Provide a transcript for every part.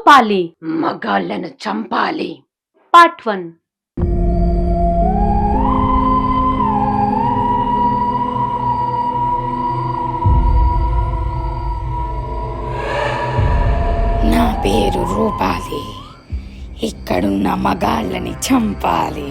రూపాలి మగాళ్ళను చంపాలి. పార్ట్ 1. నా పేరు రూపాలి. ఇక్కడున్న మగాళ్ళని చంపాలి.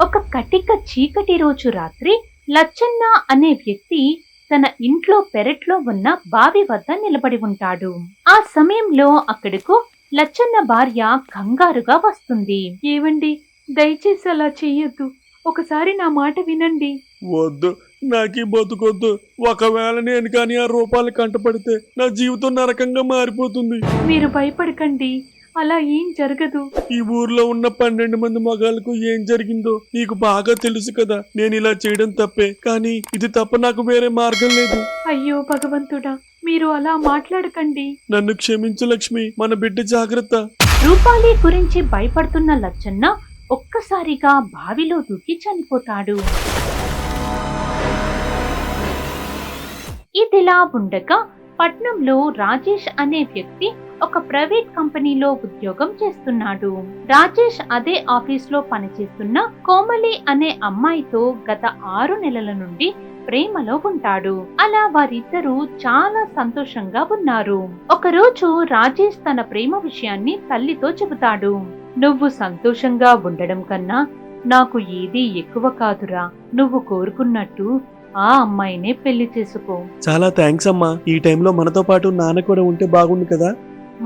ఒక కటిక చీకటి రోజు రాత్రి లచ్చన్న అనే వ్యక్తి తన ఇంట్లో పెరట్లో ఉన్న బావి వద్ద నిలబడి ఉంటాడు. ఆ సమయంలో అక్కడకు లచ్చన్న భార్య కంగారుగా వస్తుంది. ఏవండి, దయచేసి అలా చెయ్యొద్దు, ఒకసారి నా మాట వినండి. వద్దు, నాకీ బతుకొద్దు. ఒకవేళ నేను కానీ ఆ రూపాలు కంటపడితే నా జీవితం నరకంగా మారిపోతుంది. మీరు భయపడకండి, అలా ఏం జరగదు. ఈ ఊర్లో ఉన్న 12 మంది మగాళ్ళకు ఏం జరిగిందో నీకు బాగా తెలుసు కదా. నేను ఇలా చేయడం తప్పే, కానీ ఇది తప్ప నాకు వేరే మార్గం లేదు. అయ్యో భగవంతుడా, మీరు అలా మాట్లాడకండి. నన్ను క్షమించు లక్ష్మి, మన బిడ్డ జాగ్రత్త. రూపాలి గురించి భయపడుతున్న లచ్చన్న ఒక్కసారిగా బావిలో దూకి చనిపోతాడు. ఇదిలా ఉండగా పట్నంలో రాజేష్ అనే వ్యక్తి ఒక ప్రైవేట్ కంపెనీలో ఉద్యోగం చేస్తున్నాడు. రాజేష్ అదే ఆఫీస్లో పనిచేస్తున్న కోమలి అనే అమ్మాయితో గత 6 నెలల నుండి ప్రేమలో ఉంటాడు. అలా వారిద్దరూ చాలా సంతోషంగా ఉన్నారు. ఒకరోజు రాజేష్ తన ప్రేమ విషయాన్ని తల్లితో చెబుతాడు. నువ్వు సంతోషంగా ఉండడం కన్నా నాకు ఏదీ ఎక్కువ కాదురా, నువ్వు కోరుకున్నట్టు ఆ అమ్మాయినే పెళ్లి చేసుకో. చాలా థ్యాంక్స్ అమ్మా. ఈ టైంలో మనతో పాటు నాన్న కూడా ఉంటే బాగుండు కదా.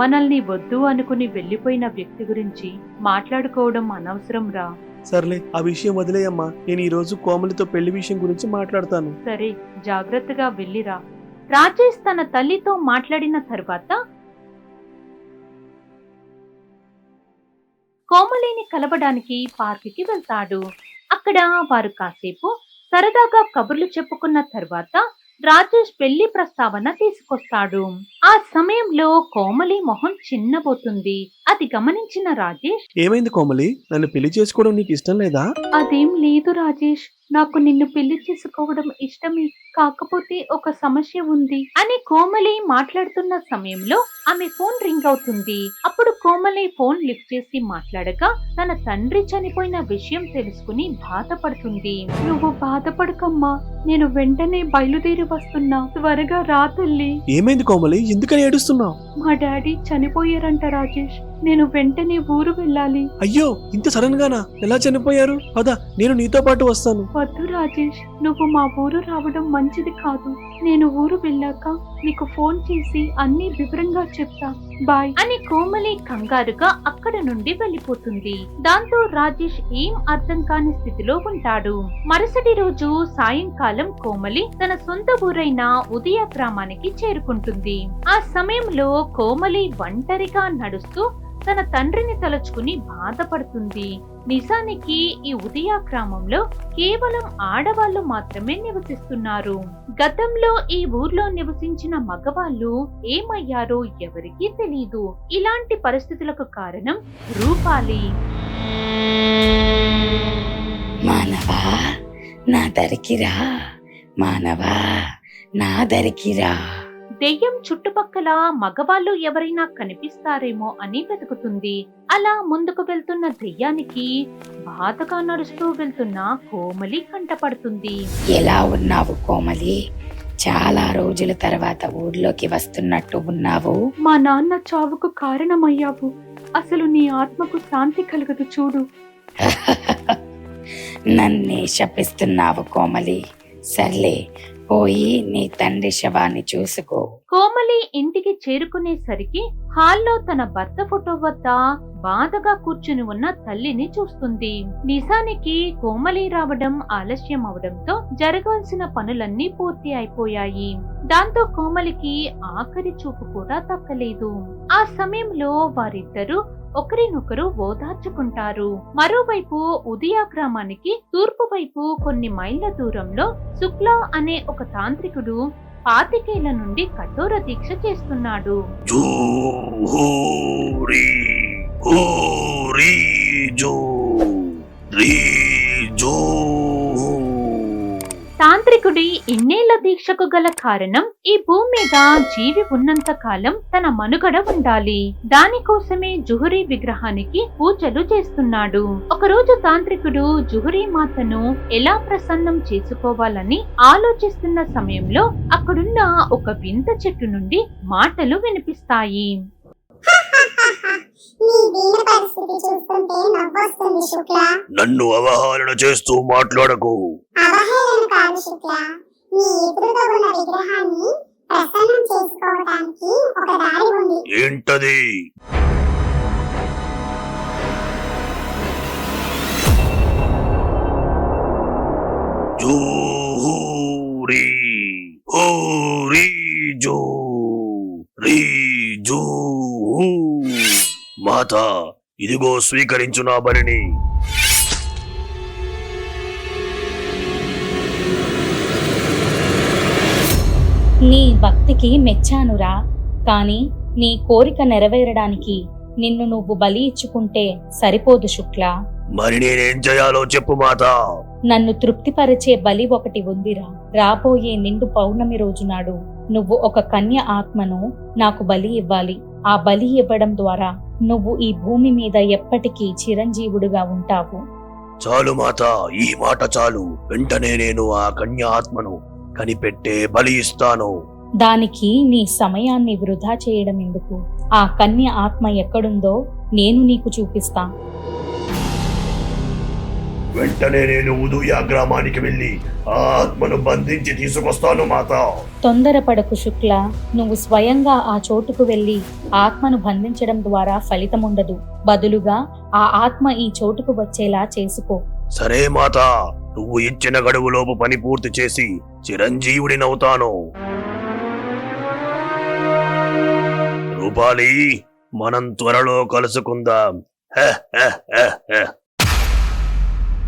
మనల్ని వద్దు అనుకుని వెళ్లిపోయిన వ్యక్తి గురించి మాట్లాడుకోవడం అనవసరం రా. సర్లే, ఆ విషయం వదిలేయమ్మా. నేను ఈ రోజు కోమలితో పెళ్లి విషయం గురించి మాట్లాడతాను. సరే, జాగ్రత్తగా వెళ్ళిరా. రాజేష్ తన తల్లితో మాట్లాడిన తర్వాత కోమలిని కలవడానికి పార్కుకి వెళ్తాడు. అక్కడ వారు కాసేపు సరదాగా కబుర్లు చెప్పుకున్న తర్వాత రాజేష్ పెళ్లి ప్రస్తావన తీసుకొస్తాడు. ఆ సమయంలో కోమలి మొహం చిన్నబోతుంది. అది గమనించిన రాజేష్, ఏమైంది కోమలి, నన్ను పెళ్లి చేసుకోవడం నీకు ఇష్టం లేదా? అదేం లేదు రాజేష్, నాకు నిన్ను పెళ్లి చేసుకోవడం ఇష్టమే, కాకపోతే ఒక సమస్య ఉంది అని కోమలి మాట్లాడుతున్న సమయంలో ఆమె ఫోన్ రింగ్ అవుతుంది. అప్పుడు కోమలి ఫోన్ లిఫ్ట్ చేసి మాట్లాడగా తన తండ్రి చనిపోయిన విషయం తెలుసుకుని బాధపడుతుంది. నువ్వు బాధపడకమ్మా, నేను వెంటనే బయలుదేరి వస్తున్నా, త్వరగా రా తల్లి. ఏమైంది కోమలి, ఎందుకని ఏడుస్తున్నావు? మా డాడీ చనిపోయారంట రాజేష్, నేను వెంటనే ఊరు వెళ్ళాలి. అయ్యో, ఇంత సడన్ గానా? ఎలా చనిపోయారు? పద, నేను నీతో పాటు వస్తాను. వద్దు రాజేష్, నువ్వు మా ఊరు రావడం మంచిది కాదు. నేను ఊరు వెళ్ళాక నీకు ఫోన్ చేసి అన్ని వివరంగా చెప్తా, బాయ్ అని కోమలి కంగారుగా అక్కడ నుండి వెళ్ళిపోతుంది. దాంతో రాజేష్ ఏం అర్థం కాని స్థితిలో ఉంటాడు. మరుసటి రోజు సాయంకాలం కోమలి తన సొంత ఊరైన ఉదయ గ్రామానికి చేరుకుంటుంది. ఆ సమయంలో కోమలి ఒంటరిగా నడుస్తూ తన తండ్రిని తలుచుకుని బాధపడుతుంది. నిజానికి ఈ ఉదయ గ్రామంలో కేవలం ఆడవాళ్లు మాత్రమే నివసిస్తున్నారు. గతంలో ఈ ఊర్లో నివసించిన మగవాళ్ళు ఏమయ్యారో ఎవరికీ తెలీదు. ఇలాంటి పరిస్థితులకు కారణం రూపాలి. మానవా, నా దరికిరా. మానవా, నా దరికిరా. దెయ్యం చుట్టుపక్కల మగవాళ్ళు ఎవరైనా కనిపిస్తారేమో అని వెతుకుతుంది. అలా ముందుకు వెళ్తున్న దెయ్యానికి బాధగా నడుస్తూ వెళ్తున్న కోమలి కంటపడుతుంది. ఎలా ఉన్నావు కోమలి? చాలా రోజుల తర్వాత ఊర్లోకి వస్తున్నట్టు ఉన్నావు. మా నాన్న చావుకు కారణమయ్యావు, అసలు నీ ఆత్మకు శాంతి కలగదు చూడు. నన్నే శపిస్తున్నావు కోమలి. సర్లే, పోయి నీ తండ్రి శవాన్ని చూసుకో. కోమలి ఇంటికి చేరుకునేసరికి హాల్లో తన భర్త ఫోటో వద్ద బాధగా కూర్చుని ఉన్న తల్లిని చూస్తుంది. నిజానికి కోమలి రావడం ఆలస్యం అవడంతో జరగాల్సిన పనులన్నీ పూర్తి అయిపోయాయి. దాంతో కోమలికి ఆఖరి చూపు కూడా దక్కలేదు. ఆ సమయంలో వారిద్దరూ ఒకరినొకరు ఓదార్చుకుంటారు. మరోవైపు ఉదయ గ్రామానికి తూర్పు వైపు కొన్ని మైళ్ళ దూరంలో శుక్లా అనే ఒక తాంత్రికుడు 25 ఏళ్ల నుండి కఠోర దీక్ష చేస్తున్నాడు. తాంత్రికుడి ఇన్నేళ్ల దీక్షకు గల కారణం ఈ భూమి మీద జీవి ఉన్నంత కాలం తన మనుగడ ఉండాలి. దానికోసమే జుహురీ విగ్రహానికి పూజలు చేస్తున్నాడు. ఒకరోజు తాంత్రికుడు జుహురీ మాతను ఎలా ప్రసన్నం చేసుకోవాలని ఆలోచిస్తున్న సమయంలో అక్కడున్న ఒక వింత చెట్టు నుండి మాటలు వినిపిస్తాయి. నీ దీన పరిస్థితి చూస్తుంటే నవ్వొస్తుంది శుక్ల. నన్ను అవహేళన చేస్తూ మాట్లాడకు. అవహేళన కాదు శుక్ల, నీ ఎదురుగా ఉన్న విగ్రహాన్ని ప్రసన్నం చేసుకోవడానికి ఒక దారి ఉంది. ఏంటది? జూహూరీ హూరీ జూ రీ జూ మాత, ఇదిగో స్వీకరించు నా బలిని. నీ భక్తికి మెచ్చానురా, కాని నీ కోరిక నెరవేరడానికి నిన్ను నువ్వు బలి ఇచ్చుకుంటే సరిపోదు శుక్ల. మరి నేనేం చేయాలో చెప్పు మాత. నన్ను తృప్తిపరిచే బలి ఒకటి ఉందిరా. రాబోయే నిండు పౌర్ణమి రోజునాడు నువ్వు ఒక కన్య ఆత్మను నాకు బలి ఇవ్వాలి. ఆ బలి ఇవ్వడం ద్వారా నువ్వు ఈ భూమి మీద ఎప్పటికీ చిరంజీవుడుగా ఉంటావు. చాలు మాత, ఈ మాట చాలు. వెంటనే నేను ఆ కన్య ఆత్మను కనిపెట్టే బలి ఇస్తాను. దానికి నీ సమయాన్ని వృధా చేయడం ఎందుకు? ఆ కన్య ఆత్మ ఎక్కడుందో నేను నీకు చూపిస్తా. వెంటనే నేను ఉదూయ గ్రామానికి వెళ్లి ఆ ఆత్మను బంధించి తీసుకొస్తాను మాత. తొందరపడకు శుక్ల, నువ్వు స్వయంగా ఆ చోటుకు వెళ్లి ఆత్మను బంధించడం ద్వారా ఫలితముండదు. బదులుగా ఆ ఆత్మ ఈ చోటుకు వచ్చేలా చేసుకో. సరే మాత, నువ్వు ఇచ్చిన గడువులోపు పని పూర్తి చేసి చిరంజీవుడినవుతాను. రూపాలి, మనం త్వరలో కలుసుకుందాం. హె హె హె హె.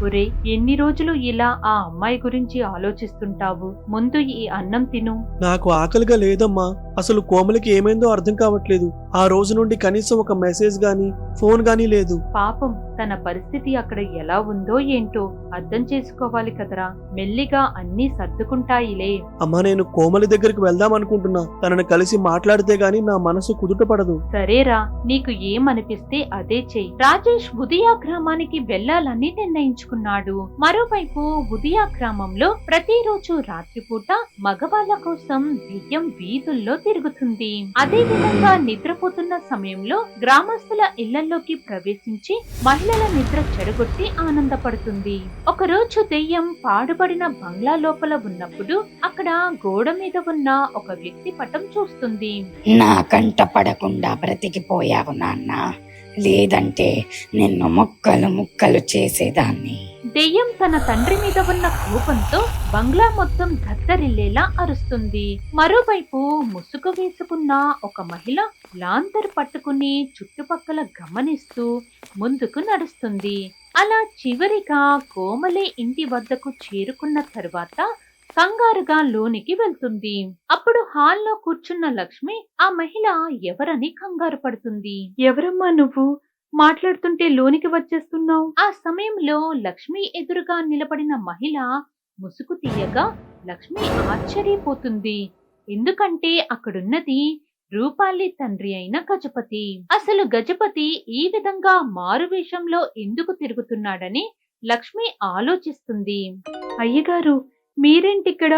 ఒరే, ఎన్ని రోజులు ఇలా ఆ అమ్మాయి గురించి ఆలోచిస్తుంటావు? ముందు ఈ అన్నం తిను. నాకు ఆకలిగా లేదమ్మా. అసలు కోమలికి ఏమైందో అర్థం కావట్లేదు. ఆ రోజు నుండి కనీసం ఒక మెసేజ్ గాని ఫోన్ గాని లేదు. పాపం, తన పరిస్థితి అక్కడ ఎలా ఉందో ఏంటో అర్థం చేసుకోవాలి కదరా. మెల్లిగా అన్నీ సర్దుకుంటాయిలే. అమ్మా, నేను కోమలి దగ్గరికి వెళ్దాం అనుకుంటున్నా. తనని కలిసి మాట్లాడితే గాని నా మనసు కుదుట పడదు. సరేరా, నీకు ఏమనిపిస్తే అదే చెయ్యి. రాజేష్ ఉదయ గ్రామానికి వెళ్లాలని నిర్ణయించుకున్నాడు. మరోవైపు ఉదయ గ్రామంలో ప్రతిరోజు రాత్రిపూట మగవాళ్ల కోసం దెయ్యం వీధుల్లో తిరుగుతుంది. అదే విధంగా నిద్రపోతున్న సమయంలో గ్రామస్తుల ఇళ్లలోకి ప్రవేశించి మహిళల నిద్ర చెడగొట్టి ఆనందపడుతుంది. ఒకరోజు దెయ్యం పాడుబడిన బంగ్లా లోపల ఉన్నప్పుడు అక్కడ గోడ మీద ఉన్న ఒక వ్యక్తి పటం చూస్తుంది. నా కంట పడకుండా బ్రతికిపోయావు నాన్న, లేదంటే నిన్ను ముక్కలు ముక్కలు చేసేదాన్ని. దెయ్యం తన తండ్రి మీద ఉన్న కోపంతో బంగ్లా మొత్తం దద్దరిల్లేలా అరుస్తుంది. మరోవైపు ముసుగు వేసుకున్న ఒక మహిళ లాంతర్ పట్టుకుని చుట్టుపక్కల గమనిస్తూ ముందుకు నడుస్తుంది. అలా చివరిగా కోమలి ఇంటి వద్దకు చేరుకున్న తరువాత కంగారుగా లోనికి వెళ్తుంది. అప్పుడు హాల్లో కూర్చున్న లక్ష్మి ఆ మహిళ ఎవరని కంగారు పడుతుంది. ఎవరమ్మా నువ్వు? మాట్లాడుతుంటే లోనికి వచ్చేస్తున్నావు. ఆ సమయంలో లక్ష్మి ఎదురుగా నిలబడిన మహిళ ముసుగు తీయగా లక్ష్మి ఆశ్చర్యపోతుంది. ఎందుకంటే అక్కడున్నది రూపాలి తండ్రి అయిన గజపతి. అసలు గజపతి ఈ విధంగా మారువేషంలో ఎందుకు తిరుగుతున్నాడని లక్ష్మి ఆలోచిస్తుంది. అయ్యగారు, మీరేంటిక్కడ?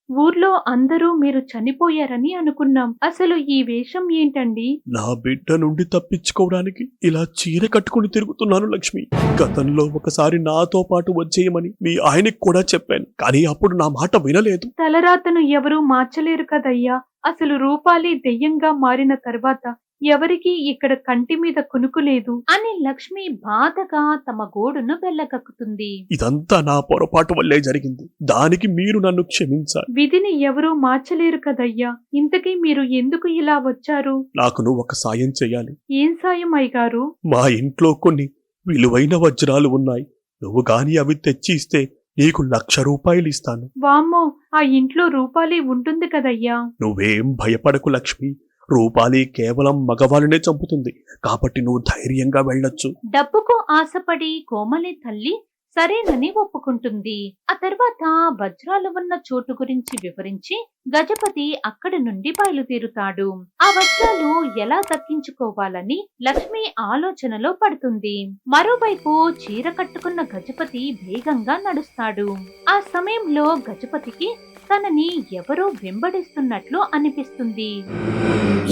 ఊర్లో అందరూ మీరు చనిపోయారని అనుకున్నాం. అసలు ఈ వేషం ఏంటండి? నా బిడ్డ నుండి తప్పించుకోవడానికి ఇలా చీర కట్టుకుని తిరుగుతున్నాను లక్ష్మి. గతంలో ఒకసారి నాతో పాటు వచ్చేయమని మీ ఆయనకి కూడా చెప్పాను, కానీ అప్పుడు నా మాట వినలేదు. తలరాతను ఎవరూ మార్చలేరు కదయ్యా. అసలు రూపాలి దెయ్యంగా మారిన తర్వాత ఎవరికీ ఇక్కడ కంటి మీద కునుకులేదు అని లక్ష్మి బాధగా తమ గోడును వెళ్ళగక్కుతుంది. ఇదంతా నా పొరపాటు వల్లే జరిగింది. దానికి మీరు నన్ను క్షమించాలి. విధిని ఎవరూ మార్చలేరు కదయ్యా. ఇంతకీ మీరు ఎందుకు ఇలా వచ్చారు? నాకు నువ్వు ఒక సాయం చెయ్యాలి. ఏం సాయం అయ్యగారు? మా ఇంట్లో కొన్ని విలువైన వజ్రాలు ఉన్నాయి. నువ్వు గాని అవి తెచ్చి ఇస్తే నీకు 1,00,000 రూపాయలు ఇస్తాను. వామ్మో, ఆ ఇంట్లో రూపాలి ఉంటుంది కదయ్యా. నువ్వేం భయపడకు లక్ష్మి. రూపాలి కేవలం మగవాళ్ళనే చంపుతుంది, కాబట్టి నువ్వు ధైర్యంగా వెళ్ళొచ్చు. డబ్బుకు ఆశపడి కోమలి తల్లి సరేనని ఒప్పుకుంటుంది. ఆ తర్వాత వజ్రాలు ఉన్న చోటు గురించి వివరించి గజపతి అక్కడి నుండి బయలుదేరుతాడు. ఆ వజ్రాలు ఎలా దక్కించుకోవాలని లక్ష్మి ఆలోచనలో పడుతుంది. మరోవైపు చీర కట్టుకున్న గజపతి వేగంగా నడుస్తాడు. ఆ సమయంలో గజపతికి తనని ఎవరో వెంబడిస్తున్నట్లు అనిపిస్తుంది.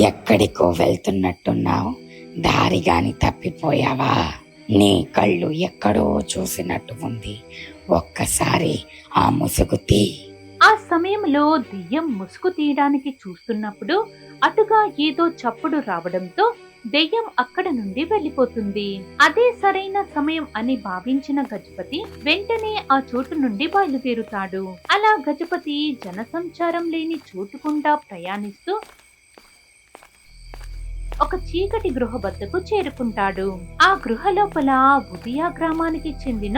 ఎక్కడికో వెళ్తున్నట్టున్నావు, దారి గాని తప్పిపోయావా? నీ కళ్ళు ఎక్కడో చూసినట్టు ఉంది, ఒక్కసారి ఆ ముసుగు తీ. ఆ సమయంలో దెయ్యం ముసుగు తీయడానికి చూస్తున్నప్పుడు అటుగా ఏదో చప్పుడు రావడంతో దెయ్యం అక్కడ నుండి వెళ్లిపోతుంది. అదే సరైన సమయం అని భావించిన గజపతి వెంటనే ఆ చోటు నుండి బయలుదేరుతాడు. అలా గజపతి జనసంచారం లేని చోటు గుండా ప్రయాణిస్తూ ఒక చీకటి గృహ వద్దకు చేరుకుంటాడు. ఆ గృహ లోపల ఉదియా గ్రామానికి చెందిన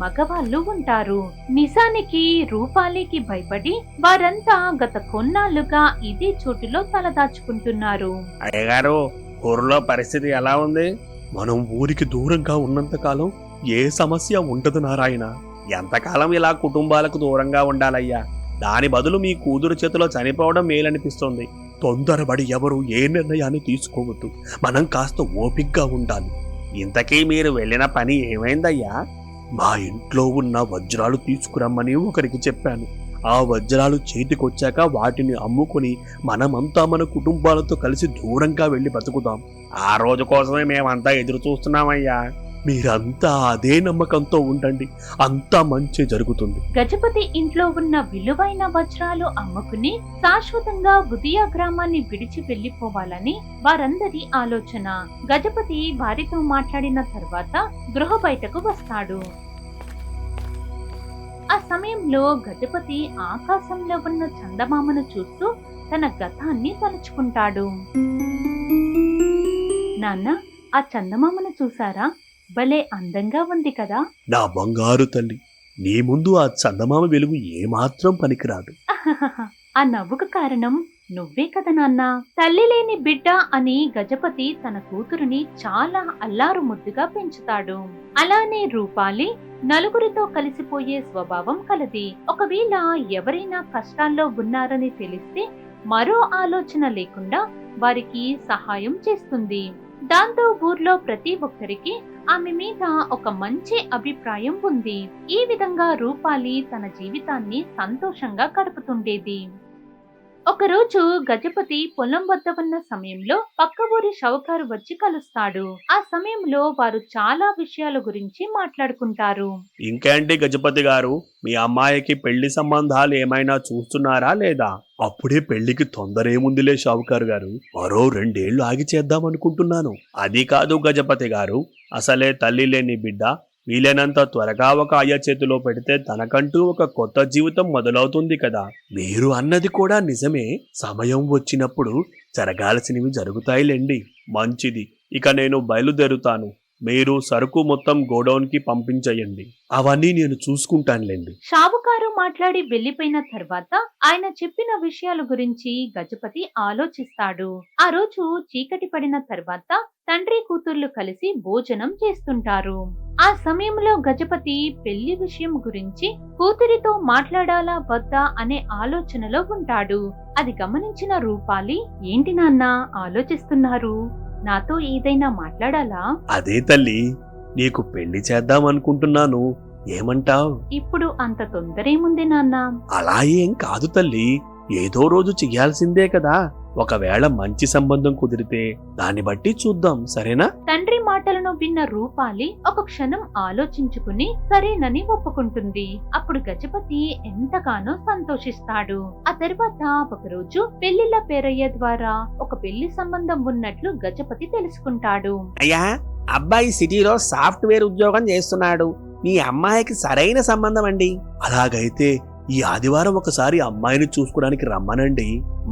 మగవాళ్ళు ఉంటారు. నిజానికి రూపాలికి భయపడి వారంతా గత కొన్నాళ్లుగా ఇదే చోటులో తలదాచుకుంటున్నారు. అయ్యగారు, ఊర్లో పరిస్థితి ఎలా ఉంది? మనం ఊరికి దూరంగా ఉన్నంత కాలం ఏ సమస్య ఉండదు నారాయణ. ఎంతకాలం ఇలా కుటుంబాలకు దూరంగా ఉండాలయ్యా? దాని బదులు మీ కూతురు చేతిలో చనిపోవడం మేలనిపిస్తుంది. తొందరపడి ఎవరు ఏ నిర్ణయాన్ని తీసుకోవద్దు. మనం కాస్త ఓపిగ్గా ఉండాలి. ఇంతకీ మీరు వెళ్ళిన పని ఏమైందయ్యా? మా ఇంట్లో ఉన్న వజ్రాలు తీసుకురమ్మని ఒకరికి చెప్పాను. ఆ వజ్రాలు చేతికొచ్చాక వాటిని అమ్ముకుని మనమంతా మన కుటుంబాలతో కలిసి దూరంగా వెళ్ళి బతుకుదాం. ఆ రోజు కోసమే మేమంతా ఎదురు చూస్తున్నామయ్యా. మీరంతా అదే నమ్మకంతో ఉండండి, అంతా మంచి జరుగుతుంది. గజపతి ఇంట్లో ఉన్న విలువైన వజ్రాలు అమ్ముకుని శాశ్వతంగా ఉదియా గ్రామాన్ని విడిచి వెళ్లిపోవాలని వారందరి ఆలోచన. గజపతి వారితో మాట్లాడిన తర్వాత గృహ బయటకు వస్తాడు. ఆ సమయంలో గజపతి ఆకాశంలో ఉన్న చందమామను చూస్తూ తన గతాన్ని తలుచుకుంటాడు. నాన్న, ఆ చందమామను చూసారా? భలే అందంగా ఉంది కదా? నా బంగారు తల్లి, నీ ముందు ఆ చందమామ వెలుగు ఏమాత్రం పనికిరాదు. ఆ నవ్వుకు కారణం నువ్వే కదా నాన్న. తల్లి లేని బిడ్డ అని గజపతి తన కూతురుని చాలా అల్లారు ముద్దుగా పెంచుతాడు. అలానే రూపాలి నలుగురితో కలిసిపోయే స్వభావం కలది. ఒకవేళ ఎవరైనా కష్టాల్లో ఉన్నారని తెలిస్తే మరో ఆలోచన లేకుండా వారికి సహాయం చేస్తుంది. దాంతో ఊర్లో ప్రతి ఒక్కరికి ఆమె మీద ఒక మంచి అభిప్రాయం ఉంది. ఈ విధంగా రూపాలి తన జీవితాన్ని సంతోషంగా గడుపుతుండేది. ఒకరోజు గజపతి పొలం వద్ద ఉన్న సమయంలో పక్క ఊరి షౌకారు వచ్చి కలుస్తాడు. ఆ సమయంలో వారు చాలా విషయాల గురించి మాట్లాడుకుంటారు. ఇంకేంటి గజపతి గారు, మీ అమ్మాయికి పెళ్లి సంబంధాలు ఏమైనా చూస్తున్నారా లేదా? అప్పుడే పెళ్లికి తొందరేముందిలే షావుకారు గారు, మరో 2 ఏళ్లు ఆగి చేద్దాం అనుకుంటున్నాను. అది కాదు గజపతి గారు, అసలే తల్లి లేని బిడ్డ వీలైనంత త్వరగా ఒక అయ్య చేతిలో పెడితే తనకంటూ ఒక కొత్త జీవితం మొదలవుతుంది కదా. మీరు అన్నది కూడా నిజమే. సమయం వచ్చినప్పుడు జరగాల్సినవి జరుగుతాయిలేండి. మంచిది, ఇక నేను బయలుదేరుతాను. మీరు సరుకు మొత్తం గోడౌన్కి పంపించేయండి. అవన్నీ నేను చూసుకుంటానులేండి. షావుకారు మాట్లాడి వెళ్లిపోయిన తర్వాత ఆయన చెప్పిన విషయాల గురించి గజపతి ఆలోచిస్తాడు. ఆ రోజు చీకటి పడిన తర్వాత తండ్రి కూతుర్లు కలిసి భోజనం చేస్తుంటారు. ఆ సమయంలో గజపతి పెళ్లి విషయం గురించి కూతురితో మాట్లాడాలా వద్దా అనే ఆలోచనలో ఉంటాడు. అది గమనించిన రూపాలి, ఏంటి నాన్న ఆలోచిస్తున్నారు? నాతో ఏదైనా మాట్లాడాలా? అదే తల్లి, నీకు పెళ్లి చేద్దాం అనుకుంటున్నాను, ఏమంటావ్? ఇప్పుడు అంత తొందరేముంది నాన్న? అలా ఏం కాదు తల్లి, ఏదో రోజు చెయ్యాల్సిందే కదా. ఒకవేళ మంచి సంబంధం కుదిరితే దాన్ని బట్టి చూద్దాం, సరేనా? తండ్రి మాటలను విన్న రూపాలి ఒక క్షణం ఆలోచించుకుని సరేనని ఒప్పుకుంటుంది. అప్పుడు గజపతి ఎంతగానో సంతోషిస్తాడు. ఆ తర్వాత ఒకరోజు పెళ్లిళ్ల పేరయ్య ద్వారా ఒక పెళ్లి సంబంధం ఉన్నట్లు గజపతి తెలుసుకుంటాడు. అయ్యా, అబ్బాయి సిటీలో సాఫ్ట్వేర్ ఉద్యోగం చేస్తున్నాడు. మీ అమ్మాయికి సరైన సంబంధం అండి. అలాగైతే ఈ ఆదివారం ఒకసారి అమ్మాయిని చూసుకోవడానికి రమ్మనండి.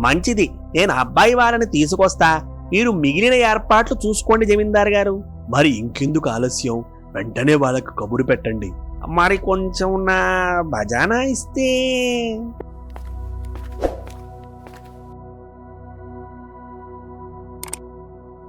మంచిది, నేను అబ్బాయి వారిని తీసుకొస్తా. మీరు మిగిలిన ఏర్పాట్లు చూసుకోండి జమీందార్ గారు. మరి ఇంకెందుకు ఆలస్యం, వెంటనే వాళ్ళకు కబురు పెట్టండి. మరి కొంచెం నా బజానా ఇస్తే.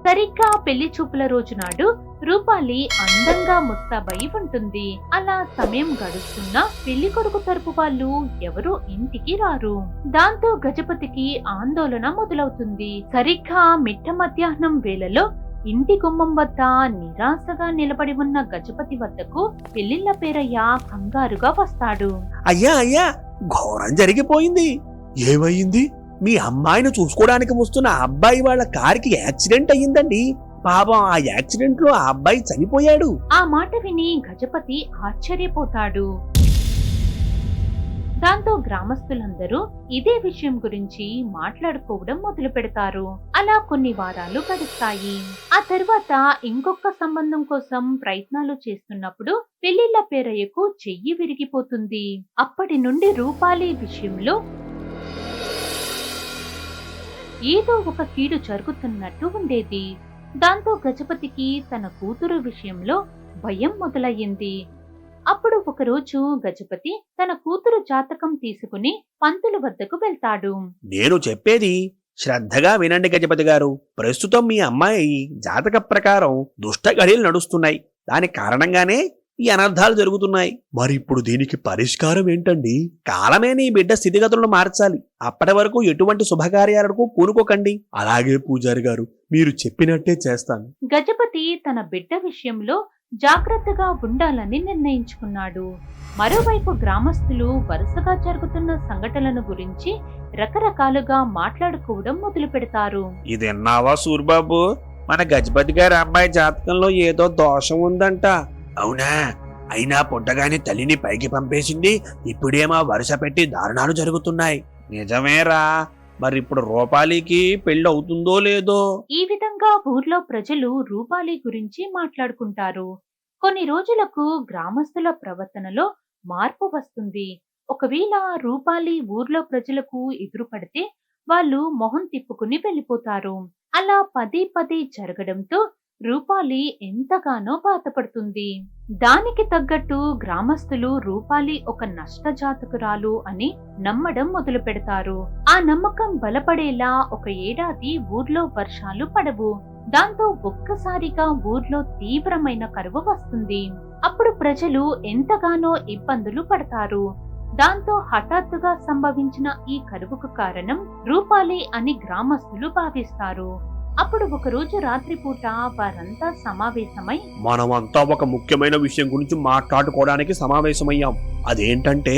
సరిగ్గా పెళ్లి చూపుల రోజు నాడు రూపాలి అందంగా ముస్తాబై ఉంటుంది. అలా సమయం గడుస్తున్నా పెళ్లి కొడుకు తరపు వాళ్ళు ఎవరూ ఇంటికి రారు. దాంతో గజపతికి ఆందోళన మొదలవుతుంది. సరిగ్గా మిట్ట మధ్యాహ్నం వేళలో ఇంటి గుమ్మం వద్ద నిరాశగా నిలబడి ఉన్న గజపతి వద్దకు పెళ్లిళ్ల పేరయ్య కంగారుగా వస్తాడు. అయ్యా అయ్యా, ఘోరం జరిగిపోయింది. ఏమైంది? మీ అమ్మాయిని చూసుకోవడానికి వస్తున్న అబ్బాయి వాళ్ళ కారుకి యాక్సిడెంట్ అయ్యిందండి. పాపం ఆ యాక్సిడెంట్ లో ఆ అబ్బాయి చనిపోయాడు. ఆ మాట విని గజపతి ఆశ్చర్యపోతాడు. దాంతో గ్రామస్తులందరూ ఇదే విషయం గురించి మాట్లాడుకోవడం మొదలు పెడతారు. అలా కొన్ని వారాలు గడుస్తాయి. ఆ తర్వాత ఇంకొక సంబంధం కోసం ప్రయత్నాలు చేస్తున్నప్పుడు పెళ్లిళ్ల పేరయ్యకు చెయ్యి విరిగిపోతుంది. అప్పటి నుండి రూపాలి విషయంలో ఏదో ఒక కీడు జరుగుతున్నట్టు ఉండేది. దాంతో గజపతికి తన కూతురు విషయంలో భయం మొదలయ్యింది. అప్పుడు ఒకరోజు గజపతి తన కూతురు జాతకం తీసుకుని పంతుల వద్దకు వెళ్తాడు. నేను చెప్పేది శ్రద్ధగా వినండి గజపతి గారు. ప్రస్తుతం మీ అమ్మాయి జాతక ప్రకారం దుష్ట గడియలు నడుస్తున్నాయి. దాని కారణంగానే ఈ అనర్థాలు జరుగుతున్నాయి. మరి ఇప్పుడు దీనికి పరిష్కారం ఏంటండి? కాలమే నీ బిడ్డ స్థితిగతులను మార్చాలి. అప్పటి వరకు ఎటువంటి శుభకార్యాలకు పూనుకోకండి. అలాగే పూజారి గారు, మీరు చెప్పినట్టే చేస్తాను. గజపతి తన బిడ్డ విషయంలో జాగ్రత్తగా ఉండాలని నిర్ణయించుకున్నాడు. మరోవైపు గ్రామస్తులు వరుసగా జరుగుతున్న సంఘటనల గురించి రకరకాలుగా మాట్లాడుకోవడం మొదలు పెడతారు. ఇది విన్నావా సూర్బాబు? మన గజపతి గారి అమ్మాయి జాతకంలో ఏదో దోషం ఉందంట. అవునా? అయినా పుట్టగానే తల్లిని పైకి పంపేసింది. ఇప్పుడేమో వరుస పెట్టి దారుణాలు జరుగుతున్నాయి. నిజమేరా. మరి ఇప్పుడు రూపాలికి పెళ్లి అవుతుందో లేదో? ఈ విధంగా ఊర్లో ప్రజలు రూపాలి గురించి మాట్లాడుకుంటారు. కొన్ని రోజులకు గ్రామస్తుల ప్రవర్తనలో మార్పు వస్తుంది. ఒకవేళ రూపాలి ఊర్లో ప్రజలకు ఎదురుపడితే వాళ్ళు మొహం తిప్పుకుని వెళ్ళిపోతారు. అలా పదే పదే జరగడంతో రూపాలి ఎంతగానో బాధపడుతుంది. దానికి తగ్గట్టు గ్రామస్తులు రూపాలి ఒక నష్టజాతకురాలు అని నమ్మడం మొదలు పెడతారు. ఆ నమ్మకం బలపడేలా ఒక ఏడాది ఊర్లో వర్షాలు పడవు. దాంతో ఒక్కసారిగా ఊర్లో తీవ్రమైన కరువు వస్తుంది. అప్పుడు ప్రజలు ఎంతగానో ఇబ్బందులు పడతారు. దాంతో హఠాత్తుగా సంభవించిన ఈ కరువుకు కారణం రూపాలి అని గ్రామస్తులు భావిస్తారు. అప్పుడు ఒకరోజు రాత్రిపూట వారంతా సమావేశమై మనమంతా ఒక ముఖ్యమైన విషయం గురించి మాట్లాడుకోవడానికి సమావేశమయ్యాం. అదేంటంటే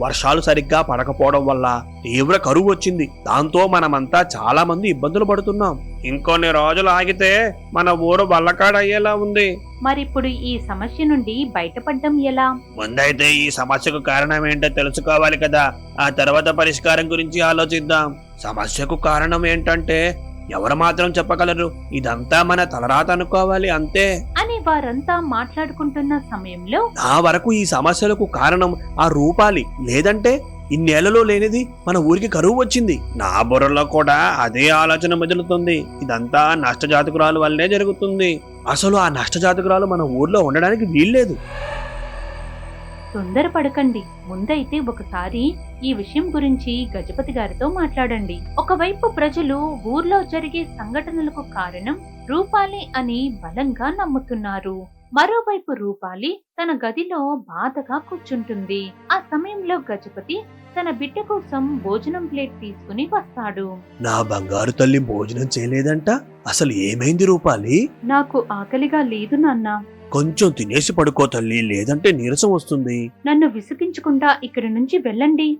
వర్షాలు సరిగ్గా పడకపోవడం వల్ల తీవ్ర కరువు వచ్చింది. దాంతో మనమంతా చాలా మంది ఇబ్బందులు పడుతున్నాం. ఇంకొన్ని రోజులు ఆగితే మన ఊరు వల్లకాడయ్యేలా ఉంది. మరిప్పుడు ఈ సమస్య నుండి బయటపడడం ఎలా? ముందైతే ఈ సమస్యకు కారణం ఏంటో తెలుసుకోవాలి కదా. ఆ తర్వాత పరిష్కారం గురించి ఆలోచిద్దాం. సమస్యకు కారణం ఏంటంటే ఎవరు మాత్రం చెప్పగలరు? ఇదంతా మన తలరాత అనుకోవాలి అంతే అని వారంతా మాట్లాడుకుంటున్న సమయంలో నా వరకు ఈ సమస్యలకు కారణం ఆ రూపాలి. లేదంటే ఇన్నేళ్లలో లేనిది మన ఊరికి కరువు వచ్చింది. నా బుర్రలో కూడా అదే ఆలోచన మెదులుతుంది. ఇదంతా నష్టజాతకురాలు వల్లనే జరుగుతుంది. అసలు ఆ నష్టజాతకురాలు మన ఊర్లో ఉండడానికి వీల్లేదు. తొందరపడకండి. ముందైతే ఒకసారి ఈ విషయం గురించి గజపతి గారితో మాట్లాడండి. ఒకవైపు ప్రజలు ఊర్లో జరిగే సంఘటనలకు కారణం రూపాలి అని బలంగా నమ్ముతున్నారు. మరోవైపు రూపాలి తన గదిలో బాధగా కూర్చుంటుంది. ఆ సమయంలో గజపతి తన బిడ్డ కోసం భోజనం ప్లేట్ తీసుకుని వస్తాడు. నా బంగారు తల్లి భోజనం చేయలేదంట. అసలు ఏమైంది రూపాలి? నాకు ఆకలిగా లేదు నాన్న. కొంచెం తినేసి పడుకో తల్లి, లేదంటే నీరసం వస్తుంది. నన్ను విసిగించకుండా ఇక్కడి నుంచి వెళ్ళండి.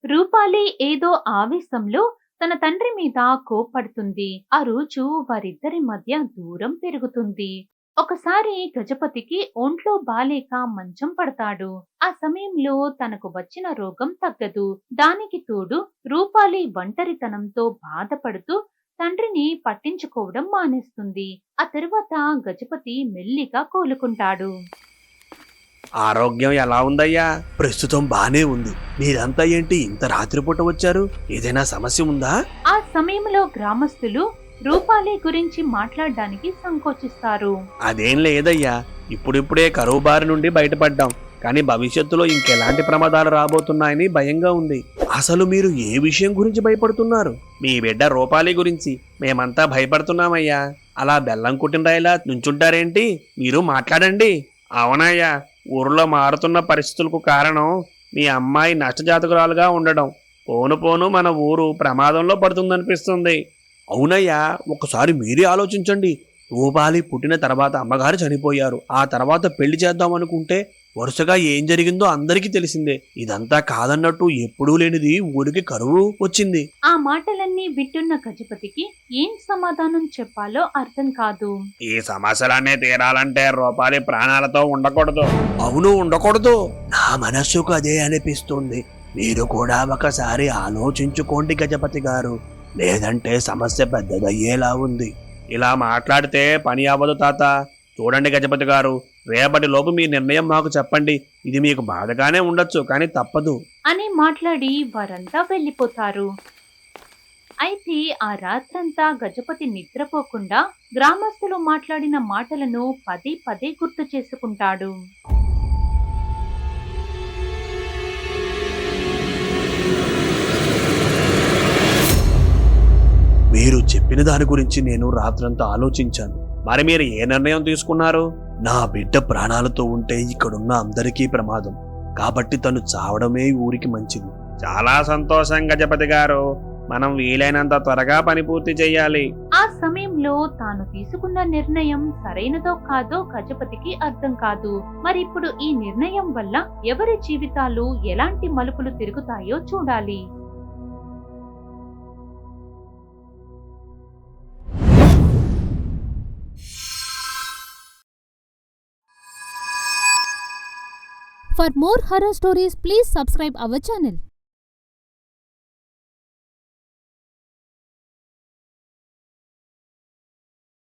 రూపాలి ఏదో ఆవేశంలో తన తండ్రి మీద కోప్పడుతుంది. ఆ రోజు వారిద్దరి మధ్య దూరం పెరుగుతుంది. ఒకసారి గజపతికి ఒంట్లో బాలేక మంచం పడతాడు. ఆ సమయంలో తనకు వచ్చిన రోగం తగ్గదు. దానికి తోడు రూపాలి ఒంటరితనంతో బాధపడుతూ తండ్రిని పట్టించుకోవడం మానేస్తుంది. ఆ తరువాత గజపతి మెల్లిగా కోలుకుంటాడు. ఆరోగ్యం ఎలా ఉందయ్యా? ప్రస్తుతం బానే ఉంది. మీరంతా ఏంటి ఇంత రాత్రిపూట వచ్చారు? ఏదైనా సమస్య ఉందా? ఆ సమయంలో గ్రామస్తులు రూపాలి గురించి మాట్లాడడానికి సంకోచిస్తారు. అదేం లేదయ్యా, ఇప్పుడిప్పుడే కరువు బారి నుండి బయటపడ్డాం. కానీ భవిష్యత్తులో ఇంకెలాంటి ప్రమాదాలు రాబోతున్నాయని భయంగా ఉంది. అసలు మీరు ఏ విషయం గురించి భయపడుతున్నారు? మీ బిడ్డ రూపాలి గురించి మేమంతా భయపడుతున్నామయ్యా. అలా బెల్లం కుట్టిన రాయిలా నుంచుంటారేంటి? మీరు మాట్లాడండి. అవునయ్యా, ఊరిలో మారుతున్న పరిస్థితులకు కారణం మీ అమ్మాయి నష్టజాతకురాలుగా ఉండడం. పోను పోను మన ఊరు ప్రమాదంలో పడుతుందనిపిస్తుంది. అవునయ్యా, ఒకసారి మీరే ఆలోచించండి. రూపాలి పుట్టిన తర్వాత అమ్మగారు చనిపోయారు. ఆ తర్వాత పెళ్లి చేద్దాం అనుకుంటే వరుసగా ఏం జరిగిందో అందరికీ తెలిసిందే. ఇదంతా కాదన్నట్టు ఎప్పుడూ లేనిది ఊరికి కరువు వచ్చింది. ఆ మాటలన్నీ వింటున్న గజపతికి ఏం సమాధానం చెప్పాలో అర్థం కాదు. ఈ సమస్యలన్నీ తీరాలంటే రూపాలి ప్రాణాలతో ఉండకూడదు. అవును, ఉండకూడదు. నా మనస్సుకు అదే అనిపిస్తుంది. మీరు కూడా ఒకసారి ఆలోచించుకోండి గజపతి గారు. లేదంటే సమస్య పెద్దదయ్యేలా ఉంది. ఇలా మాట్లాడితే పని అవ్వదు తాత. చూడండి గజపతి గారు, రేపటి లోపు మీ నిర్ణయం మాకు చెప్పండి. ఇది మీకు బాధగానే ఉండొచ్చు, కానీ తప్పదు అని మాట్లాడి వారంతా వెళ్ళిపోతారు. అయితే ఆ రాత్రంతా గజపతి నిద్రపోకుండా గ్రామస్తులు మాట్లాడిన మాటలను పదే పదే గుర్తు చేసుకుంటాడు. మీరు చెప్పిన దాని గురించి నేను రాత్రంతా ఆలోచించాను. మరి మీరు ఏ నిర్ణయం తీసుకున్నారు? నా బిడ్డ ప్రాణాలతో ఉంటే ఇక్కడున్న అందరికీ ప్రమాదం. కాబట్టి తను చావడమే ఊరికి మంచిది. చాలా సంతోషం గజపతి గారు. మనం వీలైనంత త్వరగా పని పూర్తి చేయాలి. ఆ సమయంలో తాను తీసుకున్న నిర్ణయం సరైనదో కాదో గజపతికి అర్థం కాదు. మరిప్పుడు ఈ నిర్ణయం వల్ల ఎవరి జీవితాలు ఎలాంటి మలుపులు తిరుగుతాయో చూడాలి. For more horror stories, please subscribe our channel.